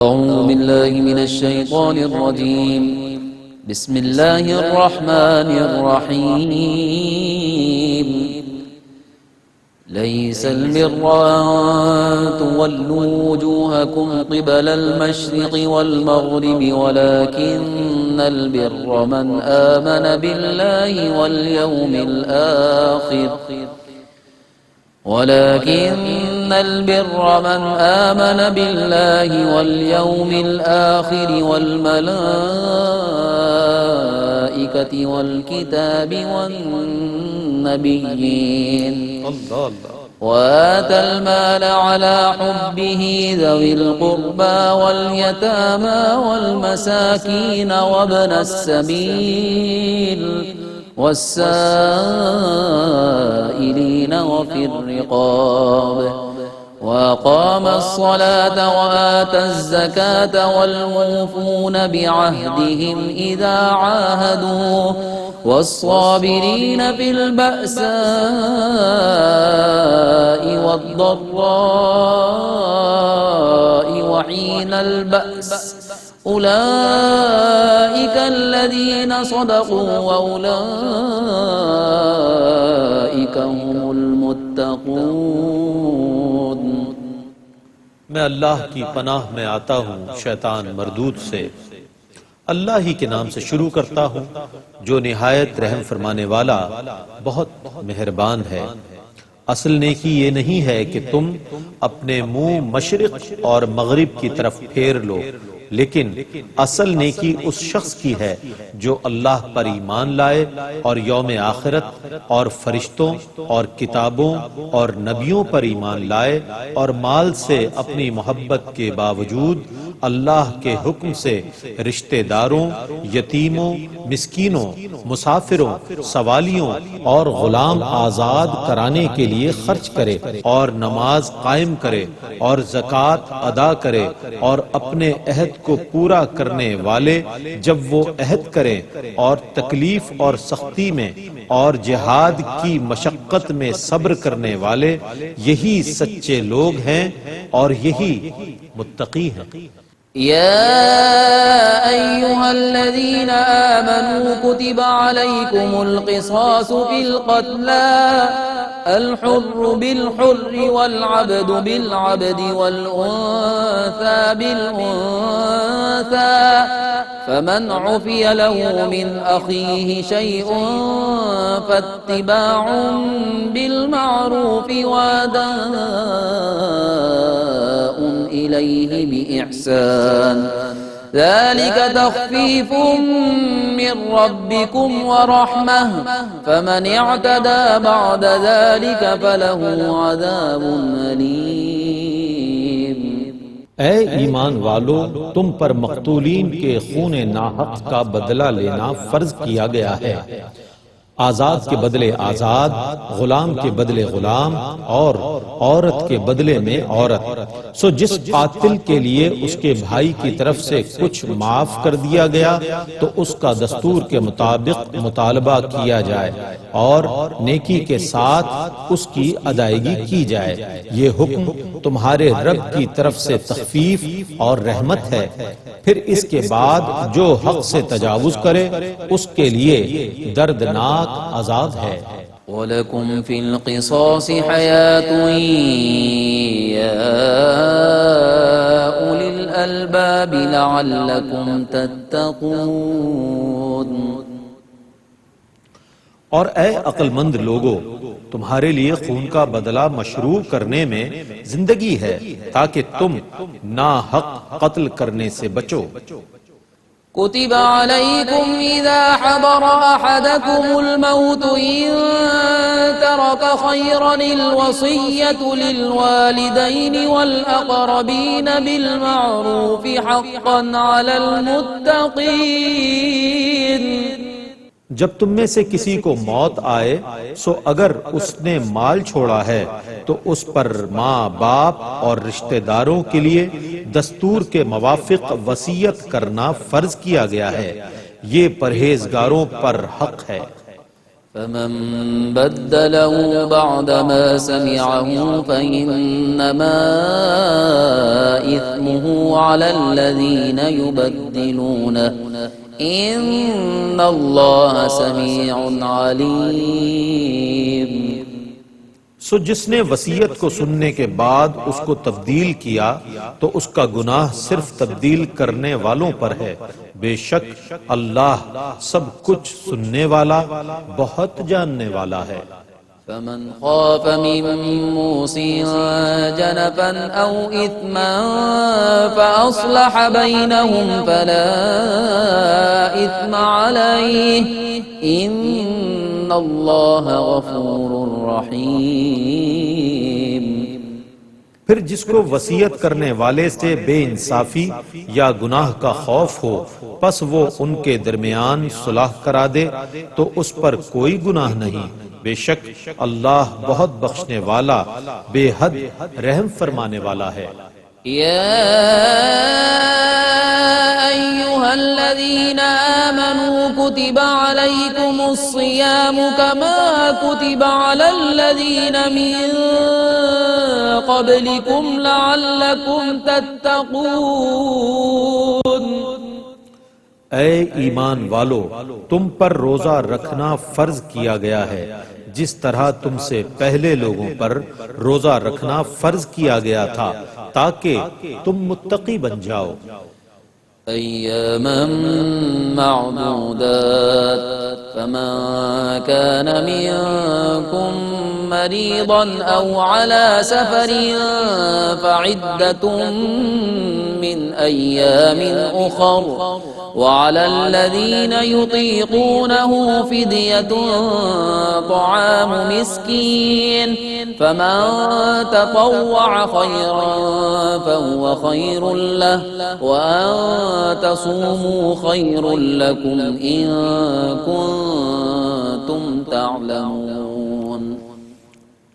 أعوذ بالله من الشيطان الرجيم. بسم الله الرحمن الرحيم. ليس البر أن تولوا وجوهكم قبل المشرق والمغرب ولكن البر من آمن بالله واليوم الآخر والملائكة والكتاب والنبيين وآتى المال على حبه ذوي القربى واليتامى والمساكين وابن السبيل والسائلين وفي الرقاب وأقام الصلاة وآتى الزكاة والموفون بعهدهم إذا عاهدوا والصابرين في البأساء والضراء وحين البأس أولئك الذين صدقوا وأولئك هم المتقون. میں اللہ کی پناہ میں آتا ہوں شیطان مردود سے. اللہ ہی کے نام سے شروع کرتا ہوں جو نہایت رحم فرمانے والا بہت مہربان ہے. اصل نیکی یہ نہیں ہے کہ تم اپنے منہ مشرق اور مغرب کی طرف پھیر لو، لیکن اصل نیکی اس شخص کی ہے جو اللہ پر ایمان لائے اور یوم آخرت اور فرشتوں اور کتابوں اور نبیوں پر ایمان لائے اور مال سے اپنی محبت کے باوجود اللہ کے حکم سے رشتہ داروں، یتیموں، مسکینوں، مسافروں، سوالیوں اور غلام آزاد کرانے کے لیے خرچ کرے اور نماز قائم کرے اور زکوٰۃ ادا کرے اور اپنے عہد کو پورا کرنے والے جب وہ عہد کریں اور تکلیف اور سختی میں اور جہاد کی مشقت میں صبر کرنے والے، یہی سچے لوگ ہیں اور یہی متقی ہیں. يا أيها الذين آمنوا كتب عليكم القصاص في القتلى الحر بالحر والعبد بالعبد والأنثى بالأنثى فمن عفي له من أخيه شيء فاتباع بالمعروف وأداء إليه بإحسان ذلك تخفيف من ربكم ورحمة فمن اعتدى بعد ذلك فله عذاب أليم. اے ایمان والو، تم پر مقتولین کے خون ناحق کا بدلہ لینا فرض کیا گیا ہے. آزاد کے بدلے آزاد، غلام کے بدلے غلام اور عورت کے بدلے میں عورت. سو جس قاتل کے لیے اس کے بھائی کی طرف سے کچھ معاف کر دیا گیا تو اس کا دستور کے مطابق مطالبہ کیا جائے اور نیکی کے ساتھ اس کی ادائیگی کی جائے. یہ حکم تمہارے رب کی طرف سے تخفیف اور رحمت ہے. پھر اس کے بعد جو حق سے تجاوز کرے اس کے لیے دردناک عذاب ہے. وَلَكُمْ فِي الْقِصَاصِ حَيَاةٌ يَا أُولِي الْأَلْبَابِ لَعَلَّكُمْ تَتَّقُونَ. اور اے عقل مند لوگو، تمہارے لیے خون کا بدلہ مشروع کرنے میں زندگی ہے تاکہ تم ناحق قتل کرنے سے بچو. كتب عليكم إذا حضر أحدكم الموت إن ترك خيرا الوصية للوالدين والأقربين بالمعروف حقا على المتقين. جب تم میں سے کسی کو موت آئے سو اگر اس نے مال چھوڑا ہے تو اس پر ماں باپ اور رشتہ داروں کے لیے دستور کے موافق وصیت کرنا فرض کیا گیا ہے. یہ پرہیزگاروں پر حق ہے. فمن بدله بعدما سمعه فإنما إثمه على الذين يبدلونه إن الله سميع عليم. سو جس نے وصیت کو سننے کے بعد اس کو تبدیل کیا تو اس کا گناہ صرف تبدیل کرنے والوں پر ہے. بے شک اللہ سب کچھ سننے والا بہت جاننے والا ہے. فمن خاف من موص جنفا أو إثما فأصلح بينهم فلا إثم عليه إن الله غفور رحيم. پھر جس کو وصیت کرنے والے سے بے انصافی یا گناہ کا خوف ہو پس وہ ان کے درمیان صلح کرا دے تو اس پر کوئی گناہ نہیں. بے شک اللہ بہت بخشنے والا بے حد رحم فرمانے والا ہے. يا أيها الذين آمنوا كتب عليكم الصيام كما كتب على الذين من قبلكم لعلكم تتقون. اے ایمان والو تم پر روزہ رکھنا فرض کیا گیا ہے جس طرح تم سے پہلے لوگوں پر روزہ رکھنا فرض کیا گیا تھا تاکہ تم متقی بن جاؤ. أياما معدودات فمن كان منكم مريضا أو على سفر فعدة من أيام أخر وعلى الذين يطيقونه فدية طعام مسكين فمن تطوع خيرا فهو خير له وأن تصوموا خير لكم إن كنتم تعلمون.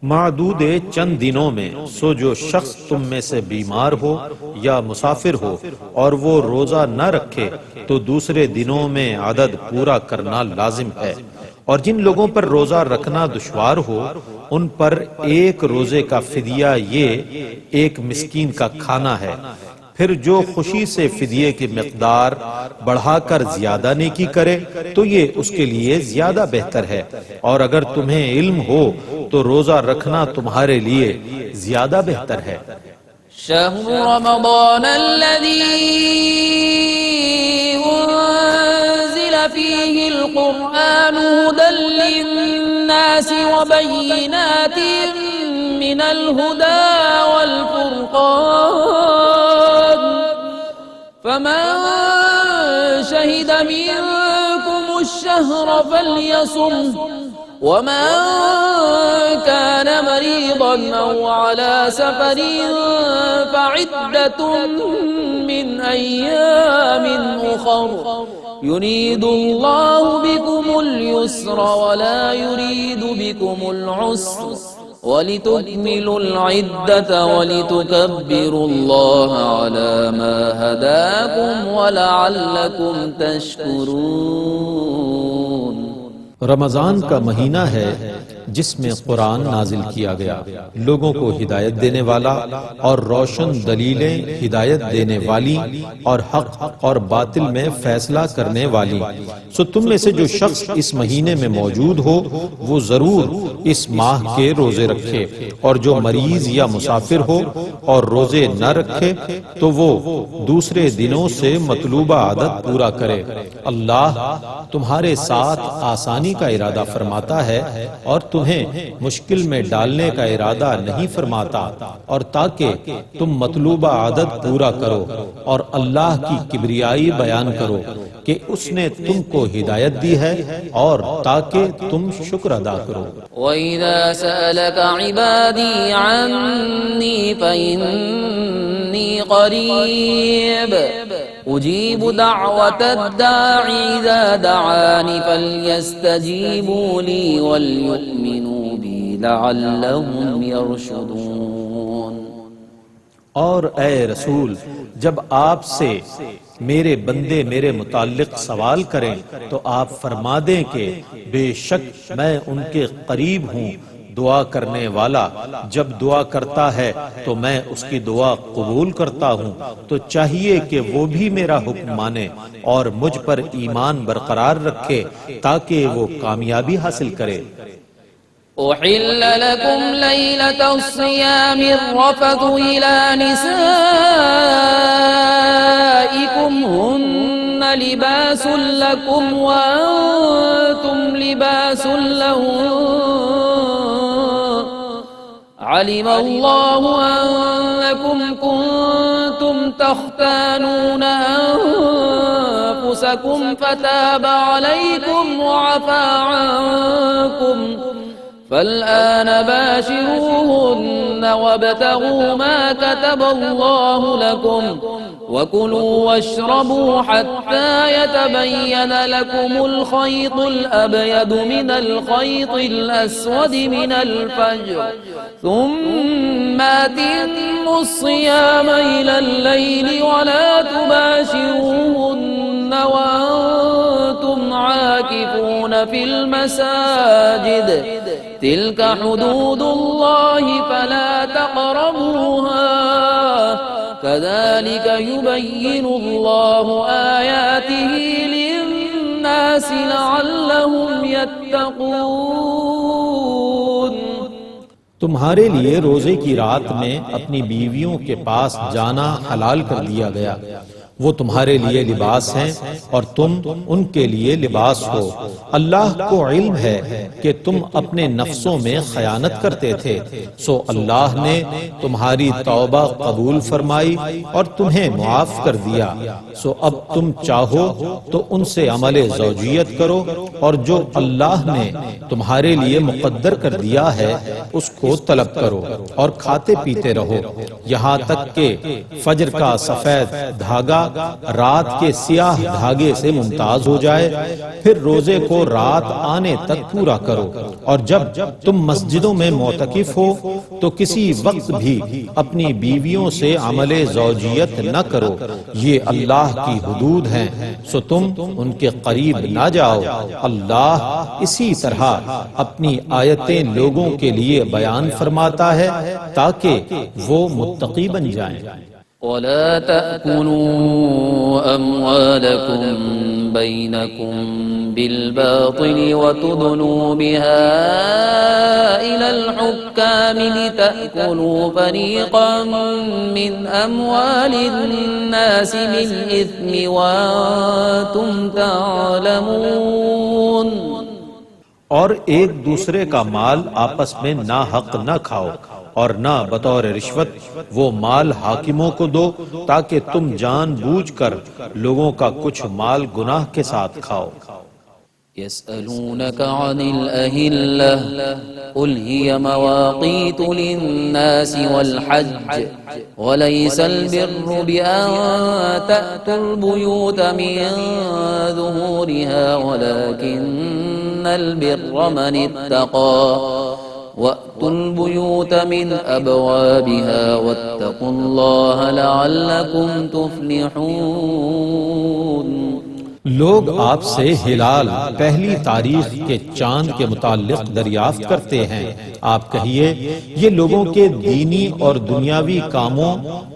معدود چند دنوں میں سو جو شخص تم میں سے بیمار ہو یا مسافر ہو اور وہ روزہ نہ رکھے تو دوسرے دنوں میں عدد پورا کرنا لازم ہے. اور جن لوگوں پر روزہ رکھنا دشوار ہو ان پر ایک روزے کا فدیہ یہ ایک مسکین کا کھانا ہے. پھر جو خوشی سے فدیے کی مقدار بڑھا کر زیادہ نیکی کرے تو یہ اس کے لیے زیادہ بہتر ہے. اور اگر تمہیں علم ہو تو روزہ رکھنا تمہارے لیے زیادہ بہتر ہے. شهر رمضان الذي أنزل فيه القرآن هدى للناس وبينات من الهدى والفرقان فمن شهد منكم الشهر فليصمه ومن كان مريضا أو على سفر فعدة من أيام أخر يريد الله بكم اليسر ولا يريد بكم العسر وَلِتُكْمِلُوا الْعِدَّةَ وَلِتُكَبِّرُوا اللَّهَ عَلَى مَا هَدَاكُمْ وَلَعَلَّكُمْ تَشْكُرُونَ. رمضان کا مہینہ ہے جس میں قرآن نازل کیا گیا لوگوں کو ہدایت دینے والا اور روشن دلیلیں ہدایت دینے والی اور حق اور باطل میں فیصلہ کرنے والی. سو تم میں سے جو شخص اس مہینے میں موجود ہو وہ ضرور اس ماہ کے روزے رکھے اور جو مریض یا مسافر ہو اور روزے نہ رکھے تو وہ دوسرے دنوں سے مطلوبہ عدد پورا کرے. اللہ تمہارے ساتھ آسانی کا ارادہ فرماتا ہے اور تمہیں مشکل میں ڈالنے کا ارادہ نہیں فرماتا اور تاکہ تم مطلوبہ عدد پورا کرو اور اللہ کی کبریائی بیان کرو کہ اس نے تم کو ہدایت دی ہے اور تاکہ تم شکر ادا کرو. وَإِذَا سَأَلَكَ عِبَادِي عَنِّي فَإِنِّي قَرِيبٌ أُجِيبُ دَعْوَةَ الدَّاعِ إِذَا دَعَانِ فَلْيَسْتَجِيبُوا لِي وَلْيُؤْمِنُوا بِي لَعَلَّهُمْ يَرْشُدُونَ. اور اے رسول جب آپ سے میرے بندے میرے متعلق سوال کریں تو آپ فرما دیں کہ بے شک میں ان کے قریب ہوں دعا کرنے والا، جب دعا کرتا ہے تو میں اس کی دعا قبول کرتا ہوں، تو چاہیے کہ وہ بھی میرا حکم مانے اور مجھ پر ایمان برقرار رکھے تاکہ وہ کامیابی حاصل کرے۔ أحل لكم ليلة الصيام الرفث إلى نسائكم هن لباس لكم وأنتم لباس لهن علم الله أنكم كنتم تختانون أنفسكم فتاب عليكم وعفى عنكم فالآن باشروهن وابتغوا ما كتب الله لكم وكلوا واشربوا حتى يتبين لكم الخيط الأبيض من الخيط الأسود من الفجر ثم أتموا الصيام إلى الليل ولا تباشروهن وأنتم عاكفون في المساجد تلك حدود الله فلا تقربوها كذلك يبين الله آياته للناس لعلهم يتقون۔ تمہارے لیے روزے کی رات میں اپنی بیویوں کے پاس جانا حلال کر دیا گیا، وہ تمہارے لیے لباس ہیں اور تم ان کے لیے لباس ہو۔ اللہ کو علم ہے کہ تم اپنے نفسوں میں خیانت کرتے تھے، سو اللہ نے تمہاری توبہ قبول فرمائی اور تمہیں معاف کر دیا، سو اب تم چاہو تو ان سے عمل زوجیت کرو اور جو اللہ نے تمہارے لیے مقدر کر دیا ہے اس کو طلب کرو اور کھاتے پیتے رہو یہاں تک کہ فجر کا سفید دھاگا رات کے سیاہ دھاگے سے ممتاز ہو جائے، پھر روزے کو رات آنے تک پورا کرو، اور جب تم مسجدوں میں معتکف ہو تو کسی وقت بھی اپنی بیویوں سے عمل زوجیت نہ کرو، یہ اللہ کی حدود ہیں، سو تم ان کے قریب نہ جاؤ۔ اللہ اسی طرح اپنی آیتیں لوگوں کے لیے بیان فرماتا ہے تاکہ وہ متقی بن جائیں۔ ولا تأكلوا أموالكم بينكم بالباطل وتدلوا بها إلى الحكام لتأكلوا فريقا من أموال الناس بالإثم وأنتم تعلمون۔ اور ایک دوسرے کا مال آپس میں ناحق نہ کھاؤ اور نہ بطور رشوت وہ مال حاکموں کو دو تاکہ تم جان بوجھ کر لوگوں کا کچھ مال گناہ کے ساتھ کھاؤ۔ يسألونك عن الأهلة قل هي مواقيت للناس والحج وليس البر بأن تأتوا البيوت من ظهورها ولكن البر من اتقى وَأْتُوا الْبُيُوتَ مِنْ أَبْوَابِهَا وَاتَّقُوا اللَّهَ لَعَلَّكُمْ تُفْلِحُونَ۔ لوگ آپ سے ہلال پہلی تاریخ کے چاند کے متعلق دریافت کرتے ہیں، آپ کہیے یہ لوگوں کے دینی اور دنیاوی کاموں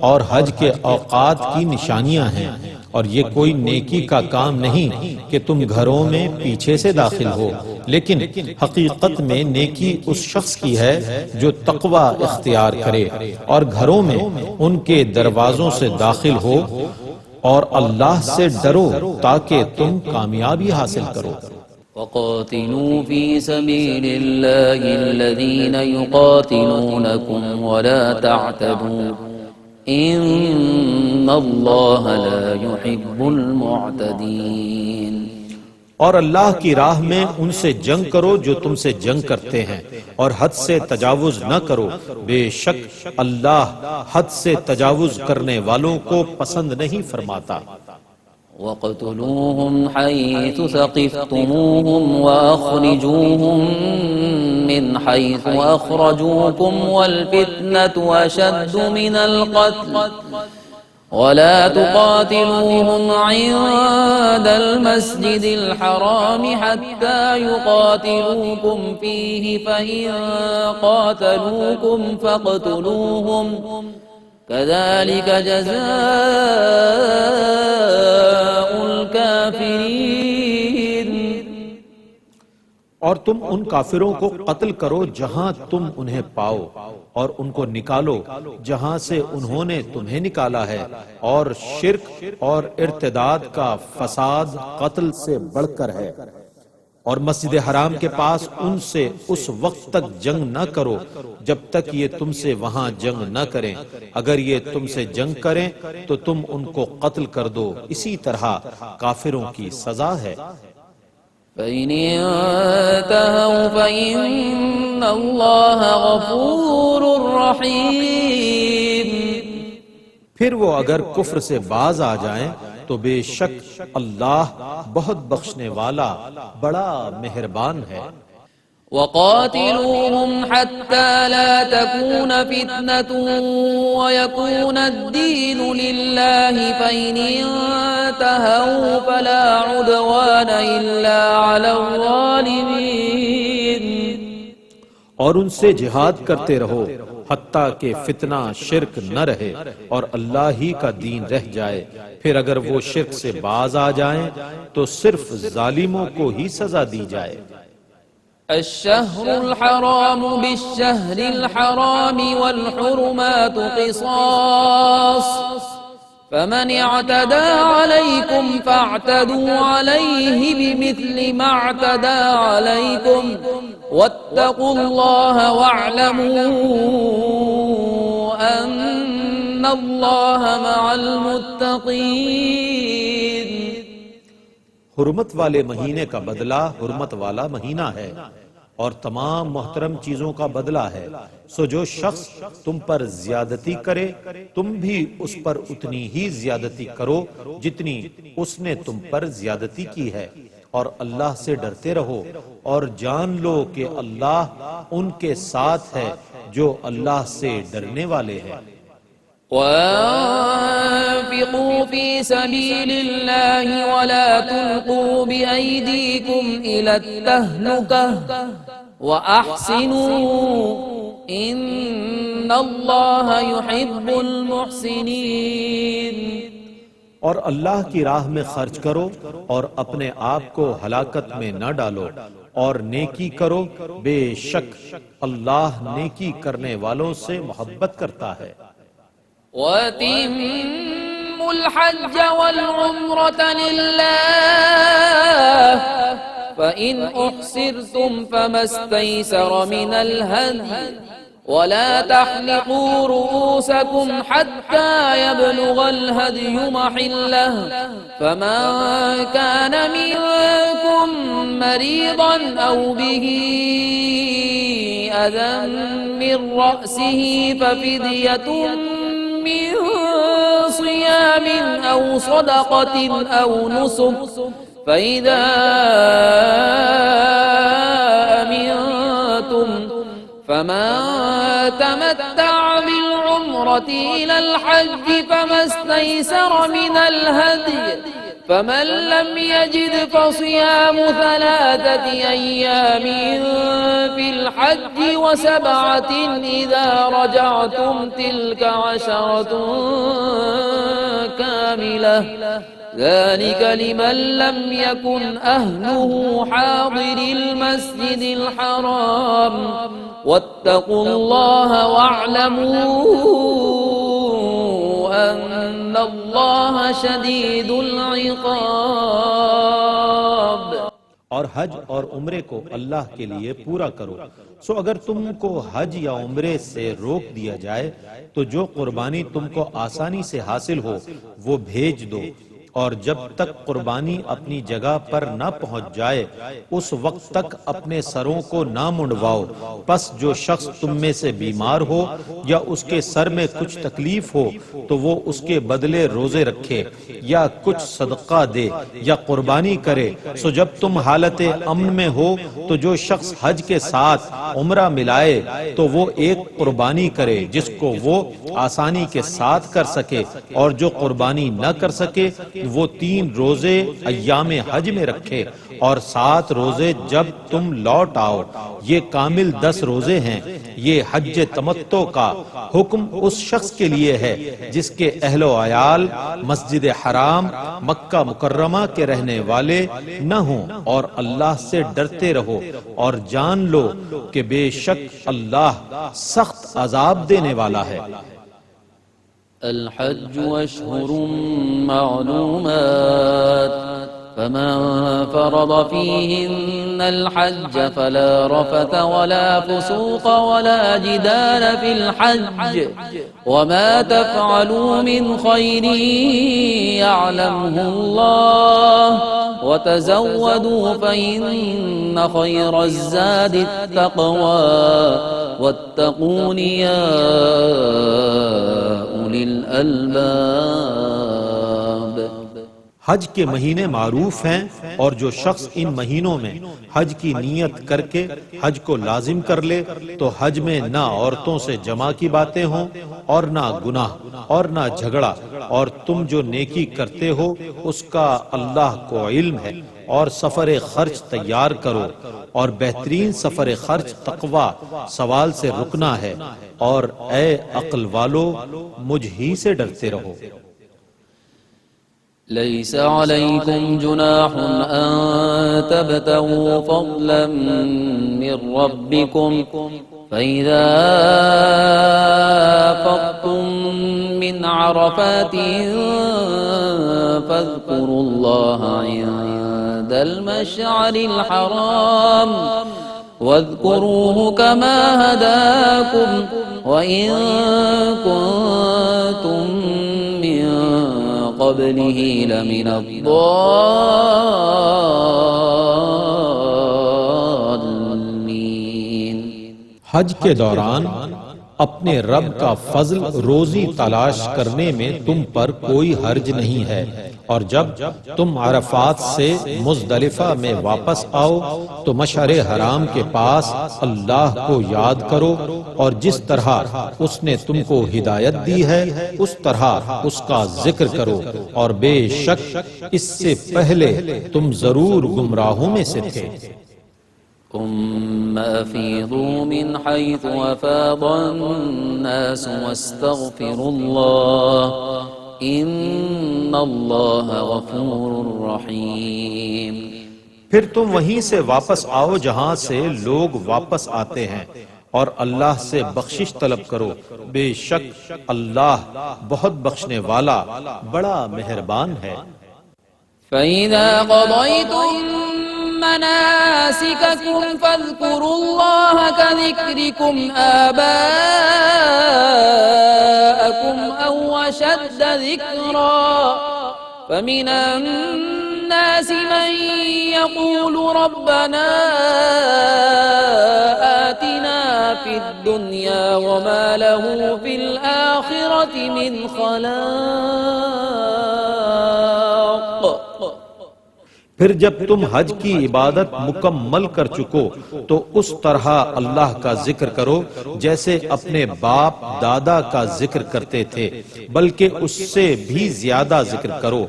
اور حج کے اوقات کی نشانیاں ہیں، اور یہ کوئی نیکی کا کام نہیں کہ تم گھروں میں پیچھے سے داخل ہو، لیکن حقیقت میں نیکی اس شخص کی ہے جو تقوی اختیار کرے اور گھروں میں ان کے دروازوں سے داخل ہو، اور اللہ سے ڈرو تاکہ تم کامیابی حاصل کرو۔ وَقَاتِلُوا فِي سَبِيلِ اللَّهِ الَّذِينَ يُقَاتِلُونَكُمْ وَلَا تَعْتَدُوا إِنَّ اللَّهَ لَا يُحِبُّ الْمُعْتَدِينَ۔ اور اللہ کی راہ میں ان سے جنگ کرو جو تم سے جنگ کرتے ہیں، اور حد سے تجاوز نہ کرو، بے شک اللہ حد سے تجاوز کرنے والوں کو پسند نہیں فرماتا۔ وَاقْتُلُوهُمْ حَيْثُ ثَقِفْتُمُوهُمْ وَأَخْرِجُوهُمْ مِنْ حَيْثُ أَخْرَجُوكُمْ وَالْفِتْنَةُ أَشَدُّ مِنَ الْقَتْلِ وَلَا تُقَاتِلُوهُمْ عِندَ الْمَسْجِدِ الْحَرَامِ حَتَّى يُقَاتِلُوكُمْ فِيهِ فَإِنْ قَاتَلُوكُمْ فَاقْتُلُوهُمْ كَذَلِكَ جَزَاءُ الْكَافِرِينَ۔ اور تم ان کافروں کو قتل کرو جہاں تم انہیں پاؤ، اور ان کو نکالو جہاں سے انہوں نے تمہیں نکالا ہے، اور شرک اور ارتداد کا فساد قتل سے بڑھ کر ہے۔ اور مسجد حرام کے پاس ان سے اس وقت تک جنگ نہ کرو جب تک یہ تم سے وہاں جنگ نہ کریں، اگر یہ تم سے جنگ کریں تو تم ان کو قتل کر دو، اسی طرح کافروں کی سزا ہے۔ فَإِنِ انتهوا فَإِنَّ اللَّهَ غَفُورٌ رَحِيمٌ۔ پھر وہ اگر کفر سے باز آ جائیں تو بے شک اللہ بہت بخشنے والا بڑا مہربان ہے۔ وَقَاتِلُوهُمْ حَتَّى لَا تَكُونَ فِتْنَةٌ وَيَكُونَ الدِّينُ لِلَّهِ فَإِنِ انتهوا فَلَا عُدْوَانَ إِلَّا عَلَى الظَّالِمِينَ۔ اور ان سے جہاد کرتے رہو حتیٰ کہ فتنہ شرک نہ رہے اور اللہ ہی کا دین رہ جائے، پھر اگر وہ شرک سے باز آ جائیں تو صرف ظالموں کو ہی سزا دی جائے۔ الشهر الحرام بالشهر الحرام والحرمات قصاص فمن اعتدى عليكم فاعتدوا عليه بمثل ما اعتدى عليكم واتقوا الله واعلموا أن الله مع المتقين۔ حرمت والے مہینے کا بدلہ حرمت والا مہینہ ہے، اور تمام محترم چیزوں کا بدلہ ہے، سو جو شخص تم پر زیادتی کرے تم بھی اس پر اتنی ہی زیادتی کرو جتنی اس نے تم پر زیادتی کی ہے، اور اللہ سے ڈرتے رہو اور جان لو کہ اللہ ان کے ساتھ ہے جو اللہ سے ڈرنے والے ہیں۔ وَأَنفِقُوا فِي سَبِيلِ اللَّهِ وَلَا تُلْقُوا بِأَيْدِيكُمْ إِلَى التَّهْلُكَةِ وَأَحْسِنُوا إِنَّ اللَّهَ يُحِبُّ الْمُحْسِنِينَ۔ اور اللہ کی راہ میں خرچ کرو اور اپنے آپ کو ہلاکت میں نہ ڈالو، اور نیکی کرو، بے شک اللہ نیکی کرنے والوں سے محبت کرتا ہے۔ وَأَتِمُّوا الْحَجَّ وَالْعُمْرَةَ لِلَّهِ فَإِنْ أُحْصِرْتُمْ فَمَا اسْتَيْسَرَ مِنَ الْهَدْيِ وَلَا تَحْلِقُوا رُؤُوسَكُمْ حَتَّى يَبْلُغَ الْهَدْيُ مَحِلَّهُ فَمَنْ كَانَ مِنْكُمْ مَرِيضًا أَوْ بِهِ أَذًى مِّن رَّأْسِهِ فَفِدْيَةٌ من صيام أو صدقة أو نسك فإذا أمنتم فمن تمتع بالعمرة إلى الحج فما استيسر من الهدي فمن لم يجد فصيام 3 أيام في الحج و7 إذا رجعتم تلك 10 كاملة ذلك لمن لم يكن أهله حاضر المسجد الحرام واتقوا الله واعلموا أن الله شديد العقاب۔ اور حج اور عمرے کو اللہ کے لیے پورا کرو، سو اگر تم کو حج یا عمرے سے روک دیا جائے تو جو قربانی تم کو آسانی سے حاصل ہو وہ بھیج دو، اور جب تک قربانی اپنی جگہ پر نہ پہنچ جائے اس وقت تک اپنے سروں کو نہ منڈواؤ۔ پس جو شخص تم میں سے بیمار ہو یا اس کے سر میں کچھ تکلیف ہو تو وہ اس کے بدلے روزے رکھے یا کچھ صدقہ دے یا قربانی کرے۔ سو جب تم حالت امن میں ہو تو جو شخص حج کے ساتھ عمرہ ملائے تو وہ ایک قربانی کرے جس کو وہ آسانی کے ساتھ کر سکے، اور جو قربانی نہ کر سکے وہ 3 روزے ایام حج میں رکھے اور 7 روزے جب تم لوٹ آؤ۔ یہ کامل 10 روزے ہیں۔ یہ حج تمتع کا حکم اس شخص کے لیے ہے جس کے اہل و عیال مسجد حرام مکہ مکرمہ کے رہنے والے نہ ہوں، اور اللہ سے ڈرتے رہو اور جان لو کہ بے شک اللہ سخت عذاب دینے والا ہے۔ الحج أشهر معلومات فمن فرض فيهن الحج فلا رفث ولا فسوق ولا جدال في الحج وما تفعلوا من خير يعلمه الله وتزودوا فإن خير الزاد التقوى واتقون يا أولي الألباب۔ حج کے مہینے معروف ہیں، اور جو شخص ان مہینوں میں حج کی نیت کر کے حج کو لازم کر لے تو حج میں نہ عورتوں سے جمع کی باتیں ہوں اور نہ گناہ اور نہ جھگڑا، اور تم جو نیکی کرتے ہو اس کا اللہ کو علم ہے، اور سفر خرچ تیار کرو، اور بہترین سفر خرچ تقوی سوال سے رکنا ہے، اور اے عقل والو مجھ ہی سے ڈرتے رہو۔ ليس عليكم جناح أن تبتغوا فضلا من ربكم فإذا أفضتم من عرفات فاذكروا الله عند المشعر الحرام واذكروه كما هداكم وإن كنتم من قبله لمن الضالين۔ حج کے دوران اپنے رب کا فضل روزی تلاش کرنے میں تم پر کوئی حرج نہیں ہے، اور جب تم عرفات سے مزدلفہ میں واپس آؤ تو مشعر حرام کے پاس اللہ کو یاد کرو، اور جس طرح اس نے تم کو ہدایت دی ہے اس طرح اس کا ذکر کرو، اور بے شک اس سے پہلے تم ضرور گمراہوں میں سے تھے۔ ثم أفيضوا من حيث أفاض الناس واستغفروا الله إن الله غفور رحيم۔ پھر تم وہیں سے واپس آؤ جہاں سے لوگ واپس آتے ہیں، اور اللہ سے بخشش طلب کرو، بے شک اللہ بہت بخشنے والا بڑا مہربان ہے۔ فَإِذَا قَضَيْتُم مناسككم فاذكروا الله كذكركم آباءكم أو أشد ذكرا فمن الناس من يقول ربنا آتنا في الدنيا وما له في الآخرة من خلاق۔ پھر جب تم حج کی عبادت مکمل کر چکو تو اس طرح اللہ کا ذکر کرو جیسے اپنے باپ دادا کا ذکر کرتے تھے، بلکہ اس سے بھی زیادہ ذکر کرو۔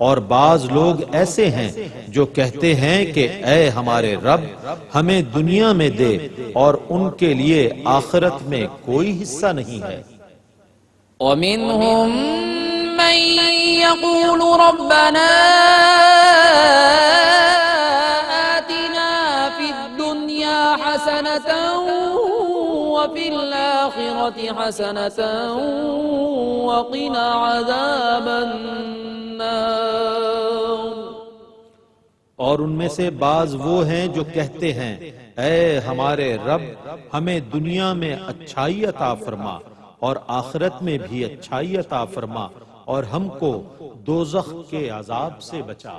اور بعض لوگ ایسے ہیں جو کہتے ہیں کہ اے ہمارے رب ہمیں دنیا میں دے، اور ان کے لیے آخرت میں کوئی حصہ نہیں ہے۔ ومنهم من يقول ربنا آتنا في الدنيا حسنة وفي الآخرة حسنة وقنا عذاب النار۔ اور ان میں سے بعض وہ ہیں جو کہتے ہیں اے ہمارے رب ہمیں دنیا میں اچھائی عطا فرما اور آخرت میں بھی اچھائی عطا فرما اور ہم کو دوزخ کے عذاب سے بچا۔